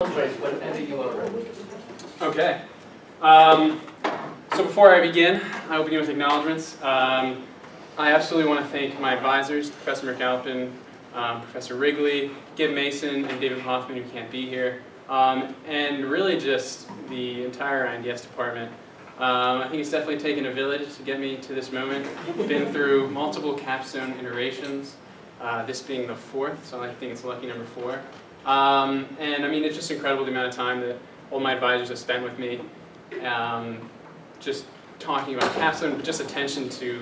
Whenever you are ready. Okay. So before I begin, I will begin with acknowledgments. I absolutely want to thank my advisors, Professor McAlpin, Professor Wrigley, Gib Mason, and David Hoffman, who can't be here, and really just the entire INDS department. I think it's definitely taken a village to get me to this moment. Been through multiple capstone iterations, this being the fourth, so I think it's lucky number 4. And I mean, it's just incredible the amount of time that all my advisors have spent with me, just talking about capstone, but just attention to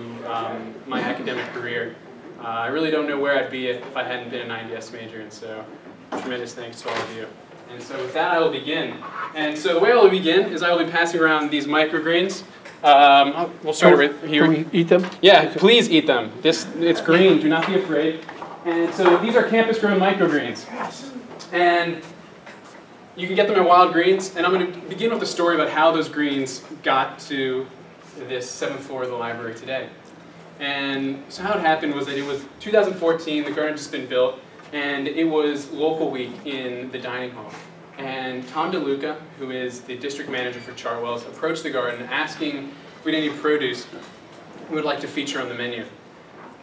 my academic career. I really don't know where I'd be if I hadn't been an INDS major, and so tremendous thanks to all of you. And so with that, I will begin. And so the way I will begin is I will be passing around these microgreens. We'll start right here. Can we eat them? Yeah, please eat them. It's green, do not be afraid. And so these are campus-grown microgreens. And you can get them at Wild Greens, and I'm going to begin with a story about how those greens got to this 7th floor of the library today. And so how it happened was that it was 2014, the garden had just been built, and it was local week in the dining hall. And Tom DeLuca, who is the district manager for Chartwell's, approached the garden asking if we had any produce we would like to feature on the menu.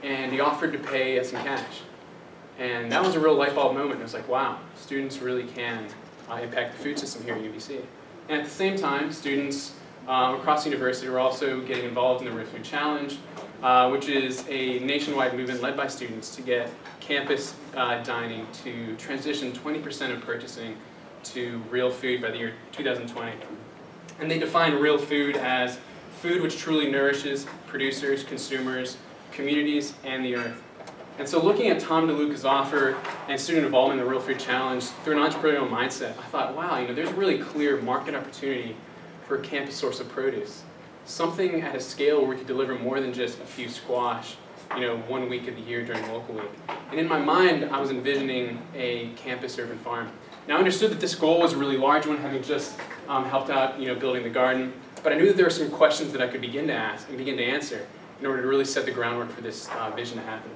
And he offered to pay us in cash. And that was a real light bulb moment. It was like, wow, students really can impact the food system here at UBC. And at the same time, students across the university were also getting involved in the Real Food Challenge, which is a nationwide movement led by students to get campus dining to transition 20% of purchasing to real food by the year 2020. And they define real food as food which truly nourishes producers, consumers, communities, and the earth. And so looking at Tom DeLuca's offer and student involvement in the Real Food Challenge through an entrepreneurial mindset, I thought, wow, there's a really clear market opportunity for a campus source of produce. Something at a scale where we could deliver more than just a few squash, 1 week of the year during local week. And in my mind, I was envisioning a campus urban farm. Now I understood that this goal was a really large one, having just helped out, building the garden. But I knew that there were some questions that I could begin to ask and begin to answer in order to really set the groundwork for this vision to happen.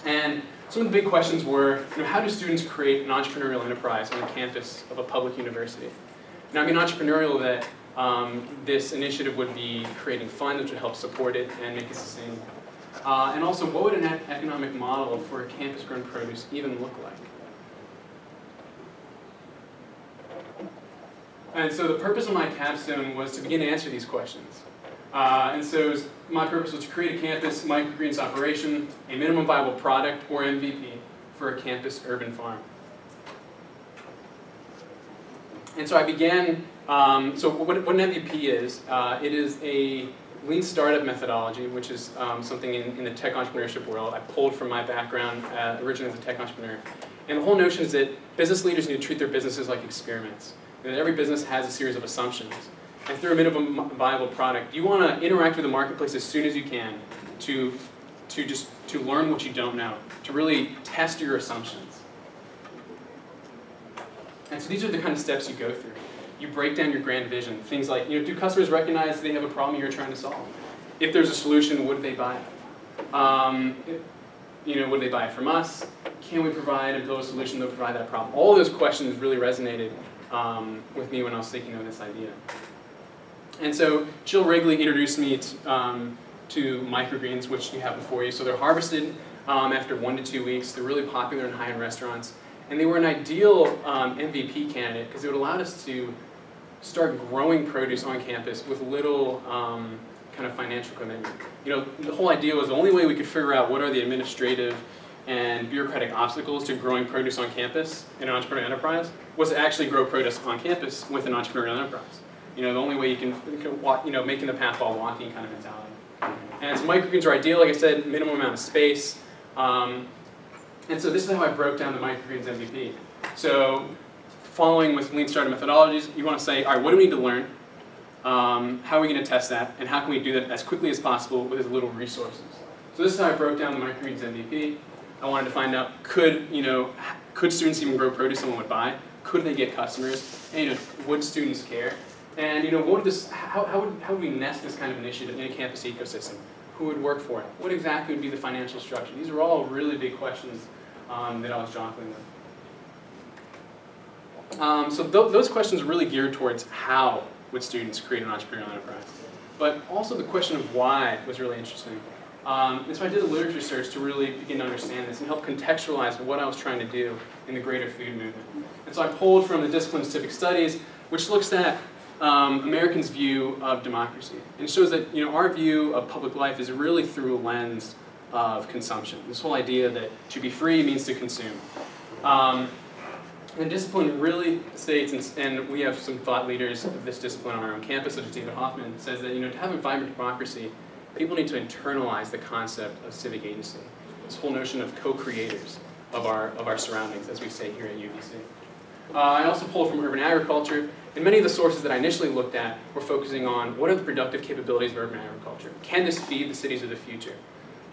And some of the big questions were, how do students create an entrepreneurial enterprise on the campus of a public university? Now, I mean entrepreneurial that this initiative would be creating funds which would help support it and make it sustainable. And also, what would an economic model for campus-grown produce even look like? And so the purpose of my capstone was to begin to answer these questions. And so my purpose was to create a campus microgreens operation, a minimum viable product, or MVP, for a campus urban farm. And so I began, so what an MVP is, it is a lean startup methodology, which is something in the tech entrepreneurship world I pulled from my background originally as a tech entrepreneur. And the whole notion is that business leaders need to treat their businesses like experiments. And that every business has a series of assumptions. And through a minimum viable product, you want to interact with the marketplace as soon as you can to learn what you don't know, to really test your assumptions. And so these are the kind of steps you go through. You break down your grand vision. Things like, do customers recognize they have a problem you're trying to solve? If there's a solution, would they buy it? Would they buy it from us? Can we provide and build a solution that will provide that problem? All those questions really resonated with me when I was thinking of this idea. And so Jill Wrigley introduced me to microgreens, which you have before you. So they're harvested after 1 to 2 weeks. They're really popular in high-end restaurants. And they were an ideal MVP candidate because it would allow us to start growing produce on campus with little kind of financial commitment. The whole idea was the only way we could figure out what are the administrative and bureaucratic obstacles to growing produce on campus in an entrepreneurial enterprise was to actually grow produce on campus with an entrepreneurial enterprise. The only way you can walk, making the path while walking kind of mentality. And so microgreens are ideal, like I said, minimum amount of space. And so this is how I broke down the microgreens MVP. So following with lean startup methodologies, you want to say, all right, what do we need to learn? How are we going to test that? And how can we do that as quickly as possible with as little resources? So this is how I broke down the microgreens MVP. I wanted to find out, could students even grow produce someone would buy? Could they get customers? And would students care? And how would we nest this kind of initiative in a campus ecosystem? Who would work for it? What exactly would be the financial structure? These are all really big questions that I was juggling with. So those questions are really geared towards how would students create an entrepreneurial enterprise. But also the question of why was really interesting. And so I did a literature search to really begin to understand this and help contextualize what I was trying to do in the greater food movement. And so I pulled from the discipline of civic studies, which looks at Americans' view of democracy. And it shows that our view of public life is really through a lens of consumption. This whole idea that to be free means to consume. And discipline really states, and we have some thought leaders of this discipline on our own campus, such as David Hoffman, says that to have a vibrant democracy, people need to internalize the concept of civic agency. This whole notion of co-creators of our surroundings, as we say here at UBC. I also pulled from urban agriculture, and many of the sources that I initially looked at were focusing on what are the productive capabilities of urban agriculture? Can this feed the cities of the future?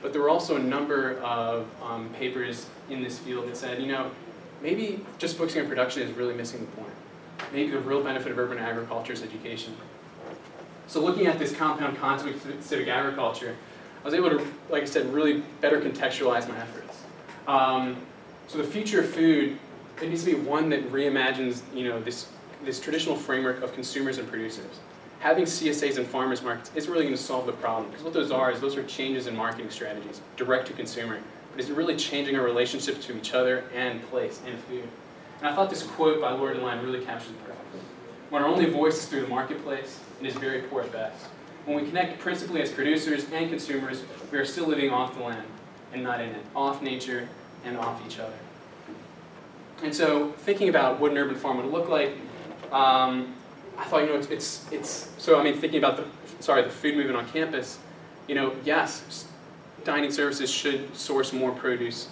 But there were also a number of papers in this field that said, maybe just focusing on production is really missing the point. Maybe the real benefit of urban agriculture is education. So looking at this compound concept of civic agriculture, I was able to, like I said, really better contextualize my efforts. So the future of food, it needs to be one that reimagines, this traditional framework of consumers and producers. Having CSAs and farmers markets isn't really going to solve the problem, because what those are changes in marketing strategies, direct to consumer. But is it really changing our relationship to each other and place and food? And I thought this quote by Lord and Line really captures it perfectly. When our only voice is through the marketplace, it is very poor at best. When we connect principally as producers and consumers, we are still living off the land and not in it, off nature and off each other. And so thinking about what an urban farm would look like, I thought, thinking about the food movement on campus, yes, dining services should source more produce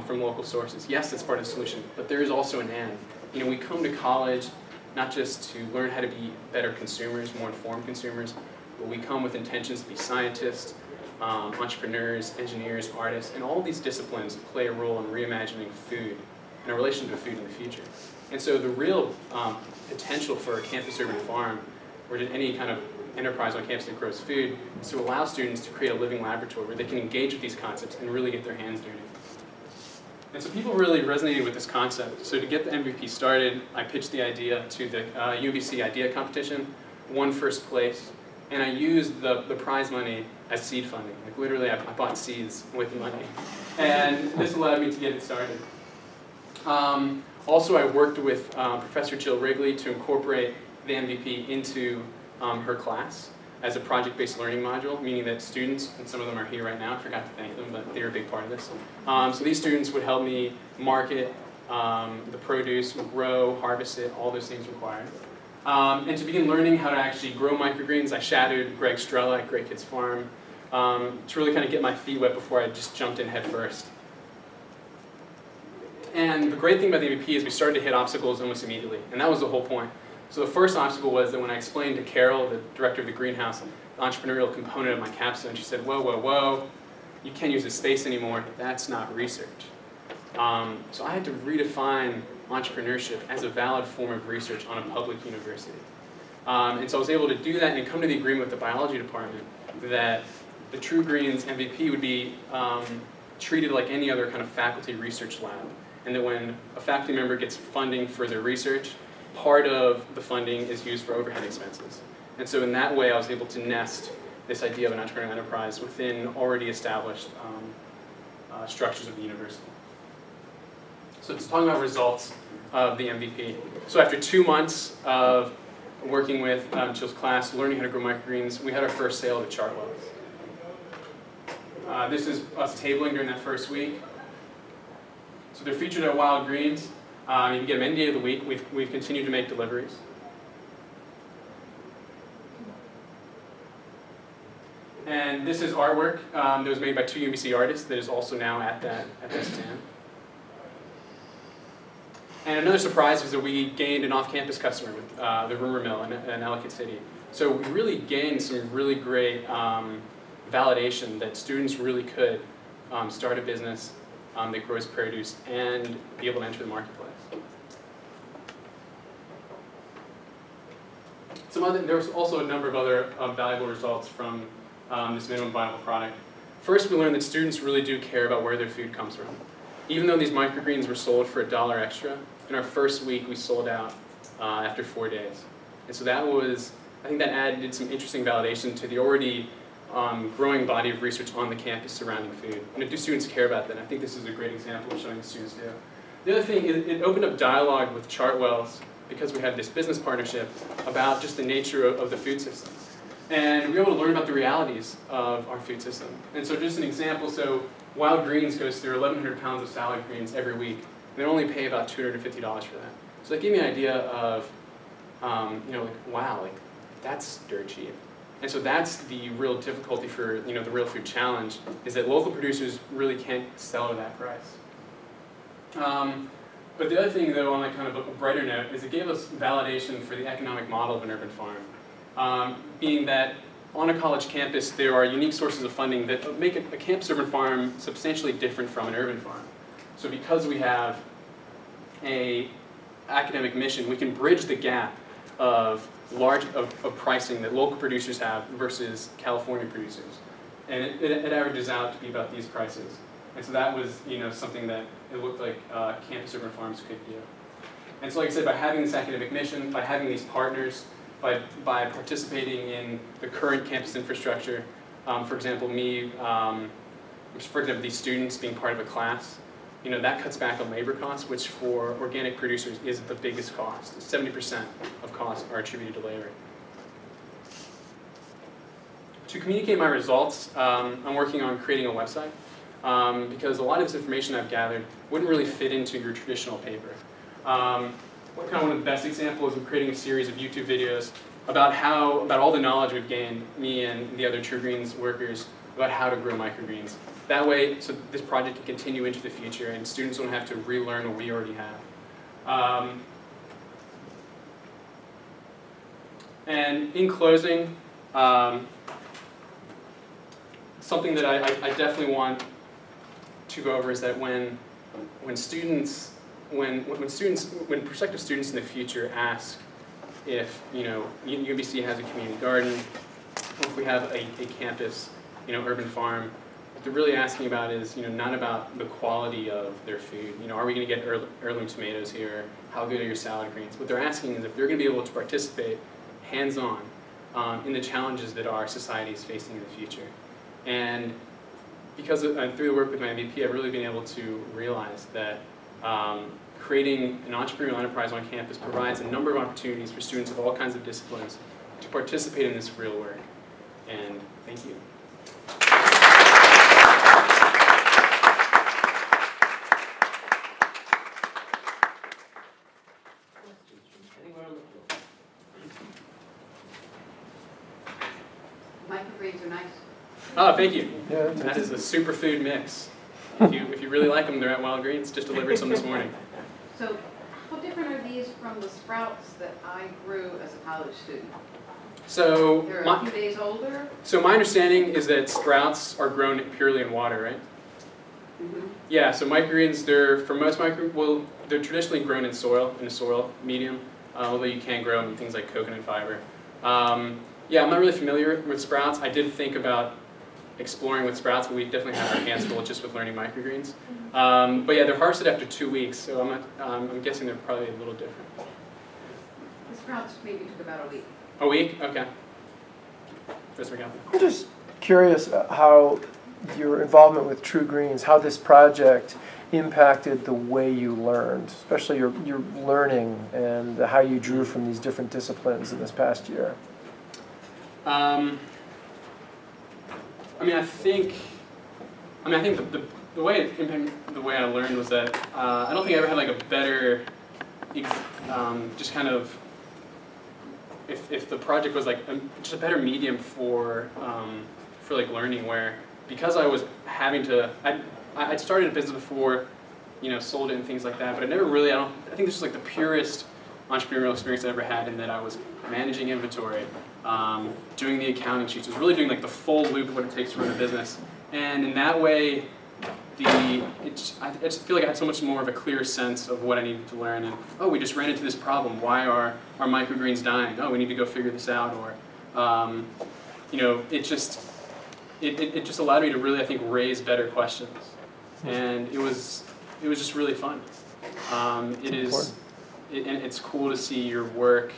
from local sources. Yes, that's part of the solution, but there is also an and. We come to college not just to learn how to be better consumers, more informed consumers, but we come with intentions to be scientists, entrepreneurs, engineers, artists, and all these disciplines play a role in reimagining food and our relation to food in the future. And so the real potential for a campus urban farm, or any kind of enterprise on campus that grows food, is to allow students to create a living laboratory where they can engage with these concepts and really get their hands dirty. And so people really resonated with this concept. So to get the MVP started, I pitched the idea to the UBC Idea Competition, won first place, and I used the prize money as seed funding. Like literally, I bought seeds with the money. And this allowed me to get it started. Also, I worked with Professor Jill Wrigley to incorporate the MVP into her class as a project-based learning module, meaning that students, and some of them are here right now, I forgot to thank them, but they're a big part of this. So these students would help me market the produce, grow, harvest it, all those things required. And to begin learning how to actually grow microgreens, I shadowed Greg Strella at Great Kids Farm to really kind of get my feet wet before I just jumped in head first. And the great thing about the MVP is we started to hit obstacles almost immediately, and that was the whole point. So the first obstacle was that when I explained to Carol, the director of the greenhouse, the entrepreneurial component of my capstone, she said, whoa, whoa, whoa, you can't use this space anymore, that's not research. So I had to redefine entrepreneurship as a valid form of research on a public university. And so I was able to do that and come to the agreement with the biology department that the True Greens MVP would be treated like any other kind of faculty research lab. And that when a faculty member gets funding for their research, part of the funding is used for overhead expenses. And so in that way, I was able to nest this idea of an entrepreneurial enterprise within already established structures of the university. So it's talking about results of the MVP. So after 2 months of working with Jill's class, learning how to grow microgreens, we had our first sale to Chartwell's. This is us tabling during that first week. So they're featured at Wild Greens. You can get them any day of the week. We've continued to make deliveries. And this is artwork that was made by 2 UBC artists that is also now at that stand. And another surprise was that we gained an off-campus customer with the Rumor Mill in Ellicott City. So we really gained some really great validation that students really could start a business that grows produce and be able to enter the marketplace. There was also a number of other valuable results from this minimum viable product. First, we learned that students really do care about where their food comes from. Even though these microgreens were sold for $1 extra, in our first week, we sold out after 4 days. And so that was, I think that added some interesting validation to the already growing body of research on the campus surrounding food. And do students care about that? I think this is a great example of showing the students do. The other thing is it opened up dialogue with Chartwell's, because we had this business partnership, about just the nature of the food system. And we were able to learn about the realities of our food system. And so just an example, so Wild Greens goes through 1,100 pounds of salad greens every week. And they only pay about $250 for that. So that gave me an idea of, wow, that's dirt cheap. And so that's the real difficulty for, the Real Food Challenge, is that local producers really can't sell at that price. But the other thing, though, on kind of a brighter note, is it gave us validation for the economic model of an urban farm. Being that on a college campus, there are unique sources of funding that make a campus urban farm substantially different from an urban farm. So because we have an academic mission, we can bridge the gap of pricing that local producers have versus California producers. And it averages out to be about these prices. And so that was something that it looked like campus urban farms could do. And so like I said, by having this academic mission, by having these partners, by participating in the current campus infrastructure, for example, these students being part of a class, that cuts back on labor costs, which for organic producers is the biggest cost. 70% of costs are attributed to labor. To communicate my results, I'm working on creating a website, because a lot of this information I've gathered wouldn't really fit into your traditional paper. One of the best examples of creating a series of YouTube videos about all the knowledge we've gained, me and the other True Greens workers, about how to grow microgreens. That way, so this project can continue into the future and students don't have to relearn what we already have. And in closing, something that I definitely want to go over is that when prospective students in the future ask if UMBC has a community garden, or if we have a campus urban farm, what they're really asking about is not about the quality of their food. Are we going to get heirloom tomatoes here? How good are your salad greens? What they're asking is if they're going to be able to participate hands-on in the challenges that our society is facing in the future. And because through the work with my MVP, I've really been able to realize that creating an entrepreneurial enterprise on campus provides a number of opportunities for students of all kinds of disciplines to participate in this real work. And thank you. Microgreens are nice. Oh, thank you. Yeah, that is a superfood mix. If you really like them, they're at Wild Greens. Just delivered some this morning. So how different are these from the sprouts that I grew as a college student? So They're a few days older? So my understanding is that sprouts are grown purely in water, right? Mm-hmm. Yeah, so microgreens, they're traditionally grown in a soil medium, although you can grow them in things like coconut fiber. Yeah, I'm not really familiar with sprouts. I did think about exploring with sprouts, but we definitely have our hands full just with learning microgreens. But yeah, they're harvested after 2 weeks, so I'm guessing they're probably a little different. The sprouts maybe took about a week. A week? Okay. Professor McAlpin. I'm just curious how your involvement with True Greens, how this project impacted the way you learned, especially your learning and how you drew from these different disciplines in this past year. I think the way it impacted the way I learned was that I don't think I ever had like a better, just kind of, if the project was like just a better medium for like learning, where because I was having to, I'd started a business before, sold it and things like that, but I never really, I think this was like the purest entrepreneurial experience I ever had, in that I was managing inventory, doing the accounting sheets. I was really doing like the full loop of what it takes to run a business. And in that way, I just feel like I had so much more of a clear sense of what I needed to learn. And, oh, we just ran into this problem. Why are our microgreens dying? Oh, we need to go figure this out. Or, it just allowed me to really, I think, raise better questions. And it was just really fun. And it's cool to see your work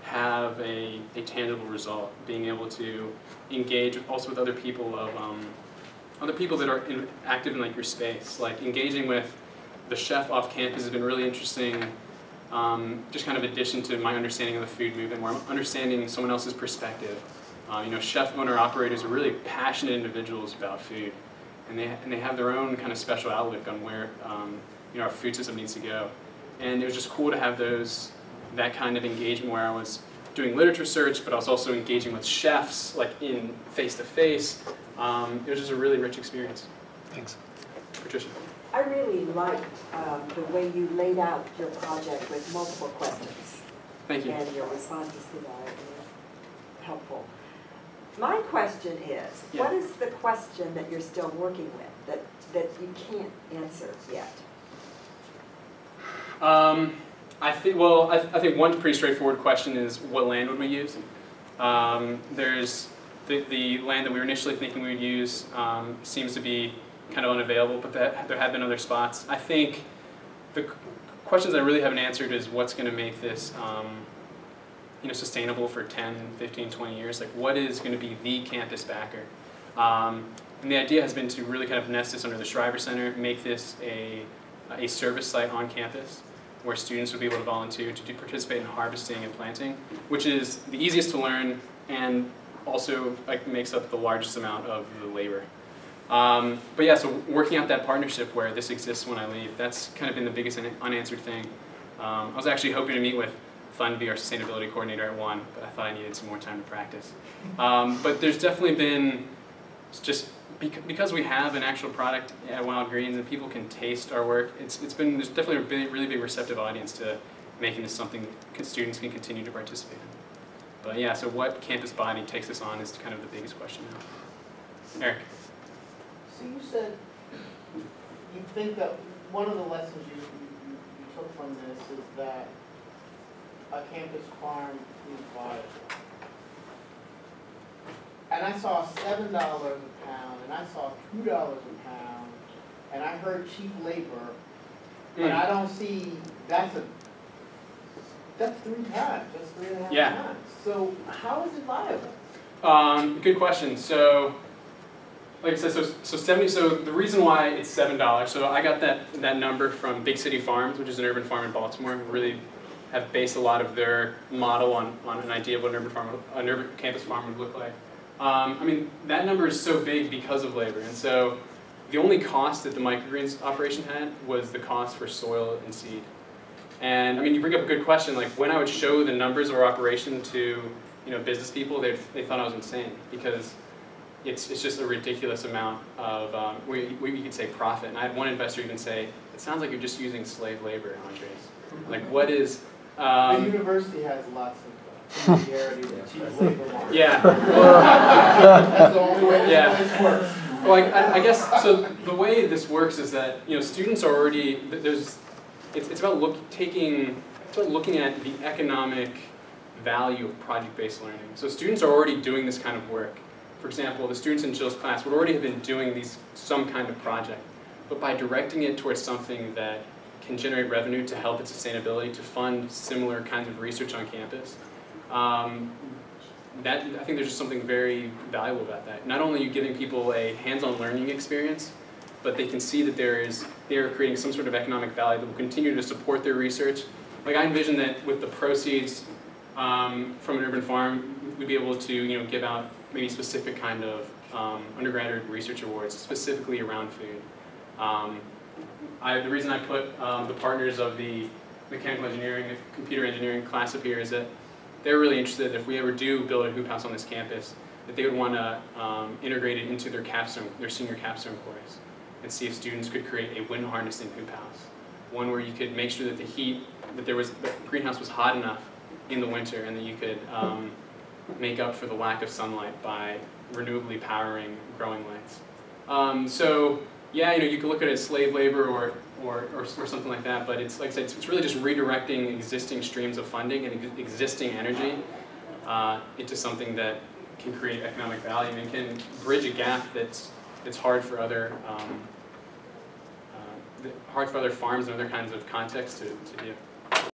have a tangible result. Being able to engage also with other people that are active in like your space. Like engaging with the chef off campus has been really interesting. Just kind of addition to my understanding of the food movement, where I'm understanding someone else's perspective. Chef owner operators are really passionate individuals about food, and they have their own kind of special outlook on where our food system needs to go. And it was just cool to have that kind of engagement where I was doing literature search, but I was also engaging with chefs, like in face-to-face. It was just a really rich experience. Thanks. Patricia. I really liked the way you laid out your project with multiple questions. Thank you. And your responses to that were helpful. My question is, what is the question that you're still working with that you can't answer yet? I think one pretty straightforward question is, what land would we use? There's the land that we were initially thinking we would use seems to be kind of unavailable, but there have been other spots. I think the questions I really haven't answered is what's going to make this sustainable for 10, 15, 20 years. Like, what is going to be the campus backer? And the idea has been to really kind of nest this under the Shriver Center, make this a service site on campus where students would be able to volunteer to participate in harvesting and planting, which is the easiest to learn and also makes up the largest amount of the labor. But yeah, so working out that partnership where this exists when I leave, that's kind of been the biggest unanswered thing. I was actually hoping to meet with Funby, our sustainability coordinator, at 1, but I thought I needed some more time to practice. But there's definitely been, just because we have an actual product at Wild Greens and people can taste our work, there's definitely a really big receptive audience to making this something students can continue to participate in. But yeah, so what campus body takes this on is kind of the biggest question now. Eric. So you said you think that one of the lessons you took from this is that a campus farm is viable. And I saw $7 a pound, and I saw $2 a pound, and I heard cheap labor, but I don't see, that's 3 times, that's 3.5 times. So how is it viable? Good question. So, like I said, so the reason why it's $7, so I got that number from Big City Farms, which is an urban farm in Baltimore, who really have based a lot of their model on an idea of what an urban campus farm would look like. I mean, that number is so big because of labor, and so the only cost that the microgreens operation had was the cost for soil and seed. And I mean, you bring up a good question. Like when I would show the numbers of our operation to business people, they thought I was insane because it's just a ridiculous amount of we could say profit. And I had one investor even say, "It sounds like you're just using slave labor, Andres." Like what is? The university has lots of familiarity with cheap labor market. Yeah. That's the only way this works. Well, I guess so. The way this works is that students are already It's about looking at the economic value of project-based learning. So students are already doing this kind of work. For example, the students in Jill's class would already have been doing some kind of project, but by directing it towards something that can generate revenue to help its sustainability, to fund similar kinds of research on campus, I think there's just something very valuable about that. Not only are you giving people a hands-on learning experience, but they can see that they're creating some sort of economic value that will continue to support their research. Like I envision that with the proceeds from an urban farm, we'd be able to give out maybe specific kind of undergraduate research awards specifically around food. The reason I put the partners of the mechanical engineering and computer engineering class up here is that they're really interested that if we ever do build a hoop house on this campus, that they would want to integrate it into their senior capstone course, and see if students could create a wind harnessing hoop house. One where you could make sure that the greenhouse was hot enough in the winter and that you could make up for the lack of sunlight by renewably powering growing lights. So yeah, you could look at it as slave labor or something like that, but it's like I said, it's really just redirecting existing streams of funding and existing energy into something that can create economic value and can bridge a gap that's hard for other hard for other farms and other kinds of contexts to do.